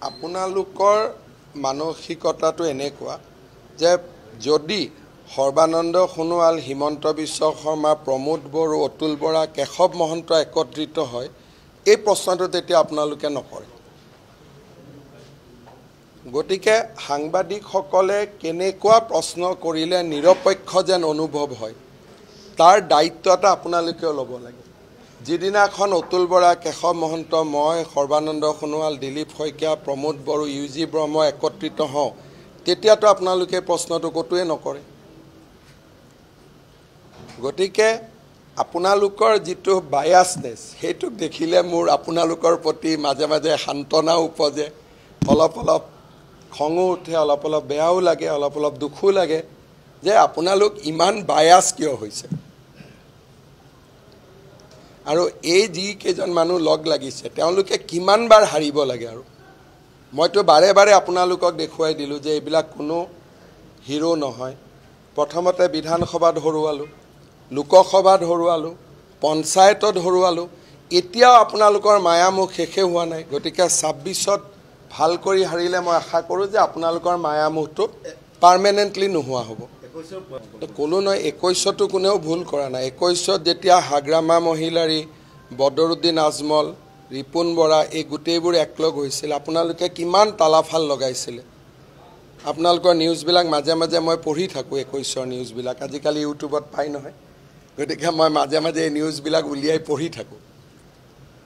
আপোনালোকৰ মানসিকতাটো এনেকুৱা যে যদি সৰ্বানন্দ সোণোৱাল, হিমন্ত বিশ্ব শৰ্মা, প্ৰমোদ বড়ো, অতুল বৰা, কেশৱ মহন্ত একত্ৰিত হয়, এই প্ৰশ্নটো তেতিয়া আপোনালোকে নকৰে। গতিকে সাংবাদিকসকলে কেনেকুৱা প্ৰশ্ন কৰিলে নিৰপেক্ষ যেন অনুভৱ হয়, তাৰ দায়িত্ব এটা আপোনালোকেও ল'ব লাগে। যিদিনাখন অতুল বৰা, কেশৱ মহন্ত, মই, সৰ্বানন্দ সোণোৱাল, দিলীপ শইকীয়া, প্ৰমোদ বড়ো, ইউ.জি. ব্ৰহ্ম একত্ৰিত হওঁ, তেতিয়াতো আপোনালোকে প্ৰশ্নটো ক'তোৱে নকৰে। গতিকে আপোনালোকৰ যিটো বায়াছনেছ, সেইটোক দেখিলে মোৰ আপোনালোকৰ প্ৰতি মাজে মাজে সান্তনাও উপজে, অলপ অলপ খঙো উঠে, অলপ অলপ বেয়াও লাগে, অলপ অলপ দুখো লাগে যে আপোনালোক ইমান বায়াছ কিয় হৈছে। আৰু এই যিকেইজন মানুহ লগ লাগিছে তেওঁলোকে কিমানবাৰ হাৰিব লাগে। আৰু মইতো বাৰে বাৰে আপোনালোকক দেখুৱাই দিলোঁ যে এইবিলাক কোনো হিৰো নহয়। প্ৰথমতে বিধানসভাত হৰুৱালোঁ, লোকসভাত হৰুৱালোঁ, পঞ্চায়তত হৰুৱালোঁ, এতিয়াও আপোনালোকৰ মায়ামোহ শেষে হোৱা নাই। গতিকে ২৬ত ভাল কৰি হাৰিলে মই আশা কৰোঁ যে আপোনালোকৰ মায়ামোহটো পাৰ্মানেণ্টলি নোহোৱা হ'ব। ক'লো নহয়, ২১তো কোনেও ভুল কৰা নাই। ২১ত যেতিয়া হাগ্ৰামা মহিলাৰী, বদৰুদ্দিন আজমল, ৰিপুণ বৰা এই গোটেইবোৰ একলগ হৈছিল, আপোনালোকে কিমান তালাফাল লগাইছিলে। আপোনালোকৰ নিউজবিলাক মাজে মাজে মই পঢ়ি থাকোঁ, ২১ৰ নিউজবিলাক আজিকালি ইউটিউবত পাই নহয়। গতিকে মই মাজে মাজে এই নিউজবিলাক উলিয়াই পঢ়ি থাকোঁ।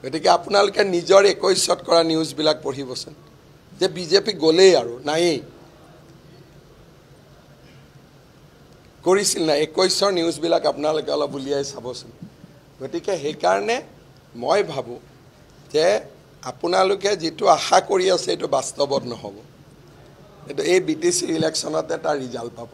গতিকে আপোনালোকে নিজৰ ২১ত কৰা নিউজবিলাক পঢ়িবচোন, যে বিজেপি গ'লেই আৰু নায়েই। কৰিছিল নাই ২১ৰ নিউজবিলাক আপোনালোকে অলপ উলিয়াই চাবচোন। গতিকে সেইকাৰণে মই ভাবোঁ যে আপোনালোকে যিটো আশা কৰি আছে এইটো বাস্তৱত নহ'ব। এইটো এই BTC ইলেকশ্যনতে তাৰ ৰিজাল্ট পাব।